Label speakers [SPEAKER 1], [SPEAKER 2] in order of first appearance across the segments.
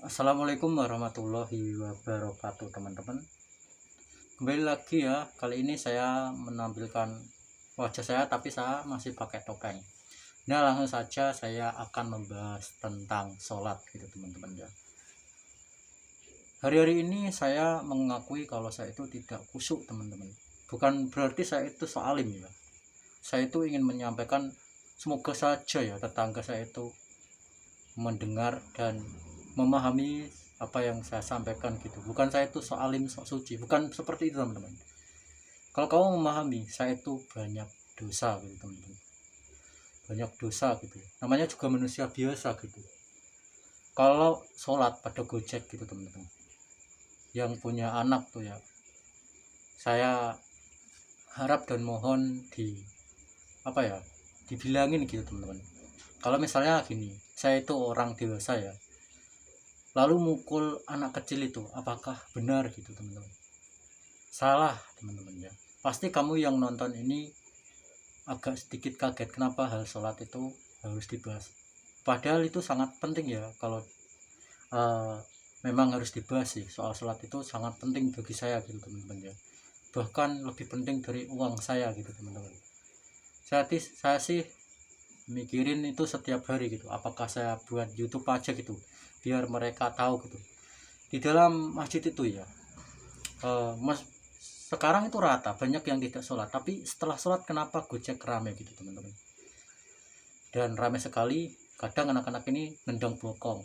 [SPEAKER 1] Assalamualaikum warahmatullahi wabarakatuh teman-teman. Kembali lagi ya, kali ini saya menampilkan wajah saya tapi saya masih pakai topeng. Nah, langsung saja saya akan membahas tentang sholat gitu teman-teman ya. Hari-hari ini saya mengakui kalau saya itu tidak khusyuk teman-teman. Bukan berarti saya itu soalim ya. Saya itu ingin menyampaikan semoga saja ya tetangga saya itu mendengar dan memahami apa yang saya sampaikan gitu. Bukan saya itu soalim sok suci, bukan seperti itu teman-teman. Kalau kamu memahami saya itu banyak dosa gitu teman-teman, banyak dosa gitu, namanya juga manusia biasa gitu. Kalau sholat pada gojek gitu teman-teman, yang punya anak tuh ya, saya harap dan mohon dibilangin gitu teman-teman. Kalau misalnya gini, saya itu orang dewasa ya, lalu mukul anak kecil itu apakah benar gitu teman-teman? Salah teman-teman ya. Pasti kamu yang nonton ini agak sedikit kaget kenapa hal sholat itu harus dibahas, padahal itu sangat penting ya. Kalau uh, memang harus dibahas sih, soal sholat itu sangat penting bagi saya gitu teman-teman ya, bahkan lebih penting dari uang saya gitu teman-teman. Saya sih mikirin itu setiap hari gitu, apakah saya buat YouTube aja gitu biar mereka tahu gitu di dalam masjid itu ya. Mas, sekarang itu rata banyak yang tidak sholat, tapi setelah sholat kenapa gojek rame gitu teman-teman, dan rame sekali. Kadang anak-anak ini nendang bokong,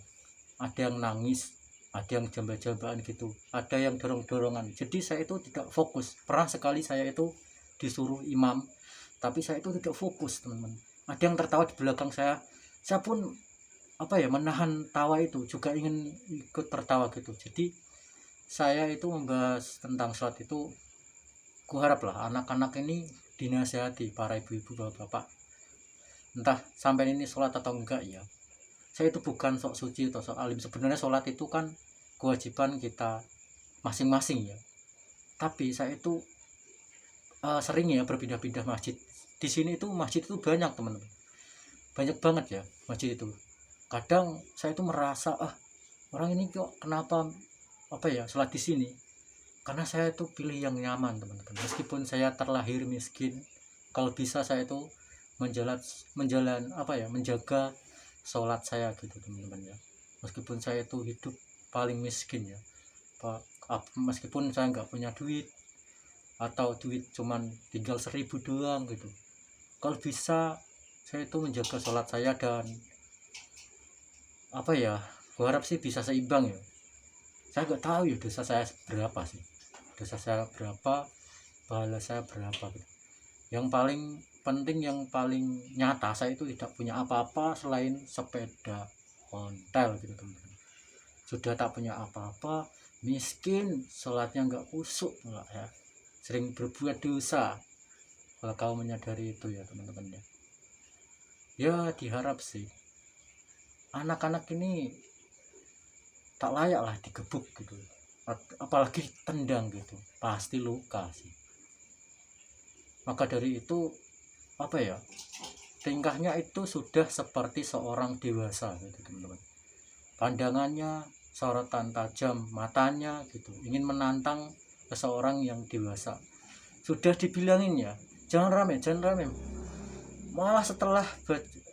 [SPEAKER 1] ada yang nangis, ada yang jambak-jambakan gitu, ada yang dorong-dorongan. Jadi saya itu tidak fokus. Pernah sekali saya itu disuruh imam tapi saya itu tidak fokus teman-teman. Ada yang tertawa di belakang saya pun menahan tawa itu, juga ingin ikut tertawa gitu. Jadi saya itu membahas tentang sholat itu, kuharaplah anak-anak ini dinasihati, para ibu-ibu bapak-bapak, entah sampai ini sholat atau enggak ya. Saya itu bukan sok suci atau sok alim, sebenarnya sholat itu kan kewajiban kita masing-masing ya. Tapi saya itu sering ya berpindah-pindah masjid. Di sini itu masjid itu banyak teman-teman, banyak banget ya masjid itu. Kadang saya itu merasa orang ini kok kenapa sholat di sini, karena saya itu pilih yang nyaman teman-teman. Meskipun saya terlahir miskin, kalau bisa saya itu menjaga sholat saya gitu teman-teman ya. Meskipun saya itu hidup paling miskin ya, meskipun saya nggak punya duit atau duit cuman tinggal 1.000 doang gitu, kalau bisa saya itu menjaga sholat saya. Dan berharap sih bisa seimbang ya. Saya nggak tahu ya dosa saya berapa sih, pahala saya berapa gitu. Yang paling penting, yang paling nyata, saya itu tidak punya apa-apa selain sepeda ontel gitu teman-teman. Sudah tak punya apa-apa, miskin, sholatnya nggak khusyuk enggak ya, sering berbuat dosa. Kalau kau menyadari itu ya teman-teman ya, ya diharap sih anak-anak ini tak layak lah digebuk gitu, apalagi tendang gitu, pasti luka sih. Maka dari itu tingkahnya itu sudah seperti seorang dewasa gitu teman-teman. Pandangannya sorotan tajam, matanya gitu, ingin menantang seseorang yang dewasa. Sudah dibilangin ya, jangan rame, malah setelah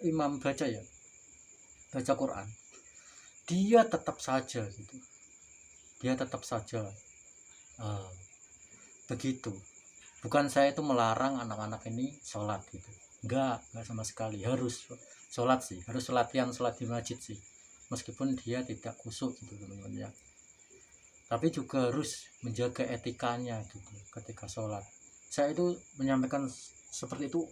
[SPEAKER 1] imam baca Quran, dia tetap saja gitu, uh, begitu. Bukan saya itu melarang anak-anak ini sholat gitu, enggak sama sekali. Harus sholat sih, harus latihan sholat di masjid sih, meskipun dia tidak khusyuk gitu teman-teman ya. Tapi juga harus menjaga etikanya gitu ketika sholat. Saya itu menyampaikan seperti itu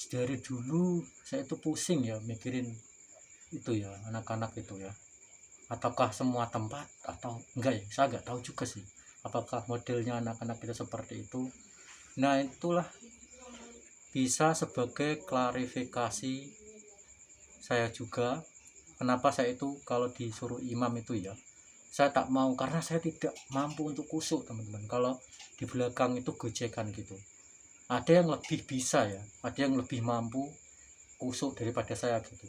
[SPEAKER 1] dari dulu. Saya itu pusing ya mikirin itu ya, anak-anak itu ya, ataukah semua tempat atau enggak ya, saya enggak tahu juga sih apakah modelnya anak-anak itu seperti itu. Nah, itulah bisa sebagai klarifikasi saya juga kenapa saya itu kalau disuruh imam itu ya saya tak mau, karena saya tidak mampu untuk khusyuk teman-teman. Kalau di belakang itu gojekan gitu, ada yang lebih bisa ya, ada yang lebih mampu khusyuk daripada saya gitu.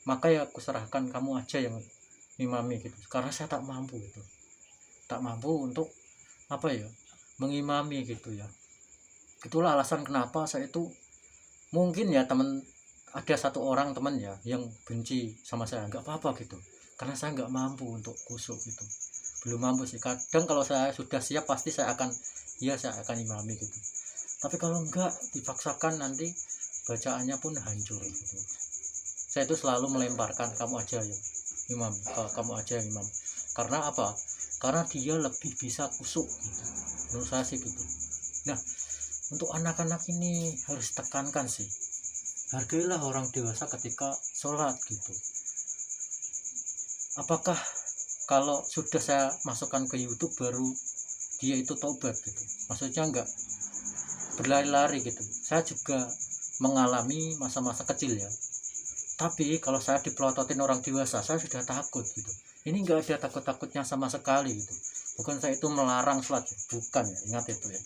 [SPEAKER 1] Maka ya aku serahkan kamu aja yang ngimami gitu, karena saya tak mampu gitu, tak mampu untuk apa ya, mengimami gitu ya. Itulah alasan kenapa saya itu mungkin ya teman, ada satu orang teman ya yang benci sama saya, nggak apa-apa gitu, karena saya nggak mampu untuk kusuk gitu, belum mampu sih. Kadang kalau saya sudah siap pasti saya akan, ya saya akan imami gitu, tapi kalau enggak dipaksakan nanti bacaannya pun hancur gitu. Saya itu selalu melemparkan, kamu aja yang imam, kamu aja yang imam. Karena apa? Karena dia lebih bisa kusuk gitu, menurut saya sih gitu. Nah, untuk anak-anak ini harus tekankan sih, hargailah orang dewasa ketika sholat gitu. Apakah kalau sudah saya masukkan ke YouTube baru dia itu taubat gitu? Maksudnya enggak berlari-lari gitu. Saya juga mengalami masa-masa kecil ya, tapi kalau saya dipelototin orang dewasa saya sudah takut gitu. Ini enggak ada takut-takutnya sama sekali gitu. Bukan saya itu melarang sholat, bukan ya, ingat itu ya,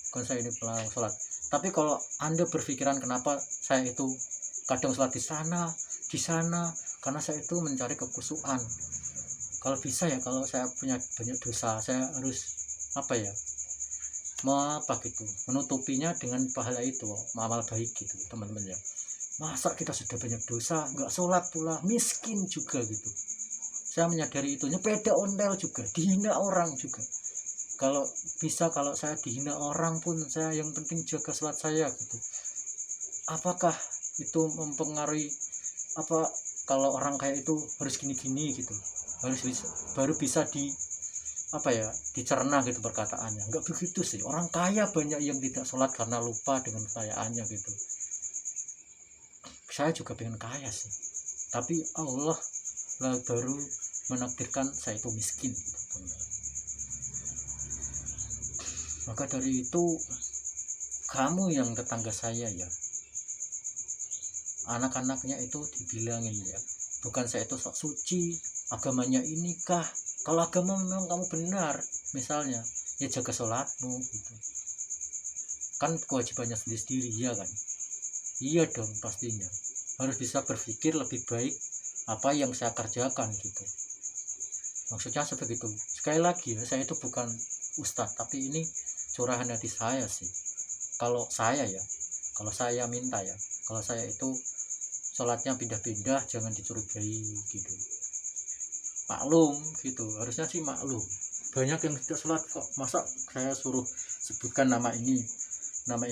[SPEAKER 1] bukan saya ini melarang sholat. Tapi kalau Anda berpikiran kenapa saya itu kadang sholat di sana, karena saya itu mencari kekusukan. Kalau bisa ya, kalau saya punya banyak dosa, saya harus apa ya, apa gitu, menutupinya dengan pahala itu, amal baik gitu teman-teman ya. Masa kita sudah banyak dosa nggak sholat pula, miskin juga gitu. Saya menyadari itu, nyepeda ondel juga, dihina orang juga. Kalau bisa, kalau saya dihina orang pun saya yang penting jaga sholat saya gitu. Apakah itu mempengaruhi apa, kalau orang kayak itu harus gini-gini gitu, harus bisa, baru bisa di apa ya, dicerna gitu perkataannya? Enggak begitu sih. Orang kaya banyak yang tidak sholat karena lupa dengan kekayaannya gitu. Saya juga pengen kaya sih, tapi Allah lah baru menakdirkan saya itu miskin gitu. Maka dari itu, kamu yang tetangga saya ya, anak-anaknya itu dibilangin ya, bukan saya itu sok suci, agamanya ini kah. Kalau agama memang kamu benar, misalnya ya jaga sholatmu gitu, kan kewajibannya sendiri-sendiri ya kan. Iya dong, pastinya harus bisa berpikir lebih baik apa yang saya kerjakan gitu, maksudnya seperti itu. Sekali lagi ya, saya itu bukan ustadz, tapi ini curahan hati saya sih. Kalau saya ya, kalau saya minta ya, kalau saya itu sholatnya pindah-pindah, jangan dicurigai gitu. Maklum gitu, harusnya sih maklum. Banyak yang tidak sholat kok, masa saya suruh sebutkan nama ini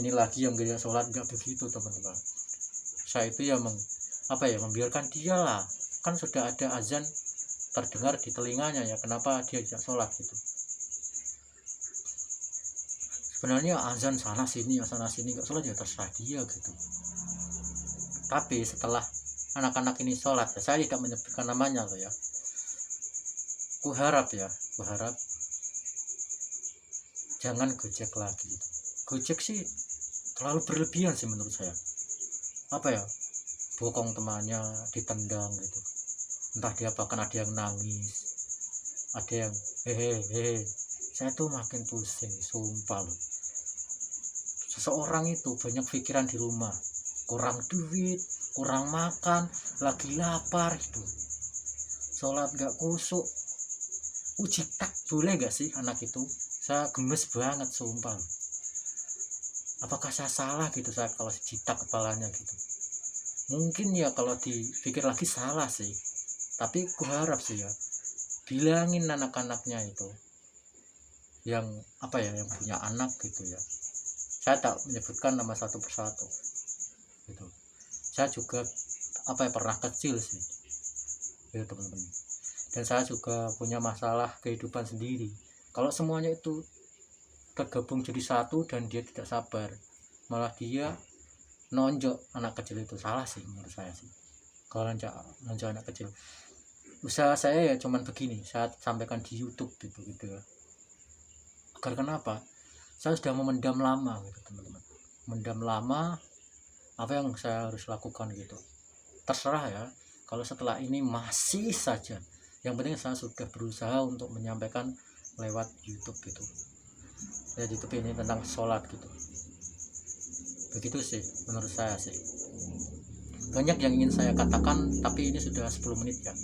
[SPEAKER 1] lagi yang gak sholat? Nggak begitu teman-teman. Saya itu ya membiarkan dia lah, kan sudah ada azan terdengar di telinganya ya, kenapa dia tidak sholat gitu. Sebenarnya azan sana sini nggak sholat ya terserah dia gitu. Tapi setelah anak-anak ini sholat ya, saya tidak menyebutkan namanya loh ya, kuharap jangan gojek lagi gitu. Gojek sih terlalu berlebihan sih menurut saya. Apa ya, bokong temannya ditendang gitu, entah dia bahkan ada yang nangis, ada yang hehehe. Saya tuh makin pusing sumpah loh. Seseorang itu banyak pikiran di rumah, kurang duit, kurang makan, lagi lapar gitu, sholat gak kusuk. Uji tak boleh gak sih anak itu? Saya gemes banget sumpah. Apakah saya salah gitu saya kalau jitak kepalanya gitu? Mungkin ya kalau dipikir lagi salah sih, tapi kuharap sih ya, bilangin anak-anaknya itu yang apa ya, yang punya anak gitu ya. Saya tak menyebutkan nama satu persatu gitu. Saya juga pernah kecil sih ya teman-teman, dan saya juga punya masalah kehidupan sendiri. Kalau semuanya itu tergabung jadi satu dan dia tidak sabar, malah dia nonjok anak kecil, itu salah sih menurut saya sih. Kalau nonjok anak kecil, usaha saya ya cuman begini, saya sampaikan di YouTube gitu ya. Agar kenapa? Saya sudah memendam lama gitu teman-teman, mendam lama apa yang saya harus lakukan gitu. Terserah ya, kalau setelah ini masih saja, yang penting saya sudah berusaha untuk menyampaikan lewat YouTube gitu ya. YouTube ini tentang sholat gitu, begitu sih menurut saya sih. Banyak yang ingin saya katakan, tapi ini sudah 10 menit ya,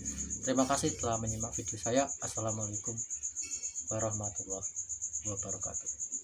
[SPEAKER 1] Terima kasih telah menyimak video saya. Assalamualaikum warahmatullahi wabarakatuh.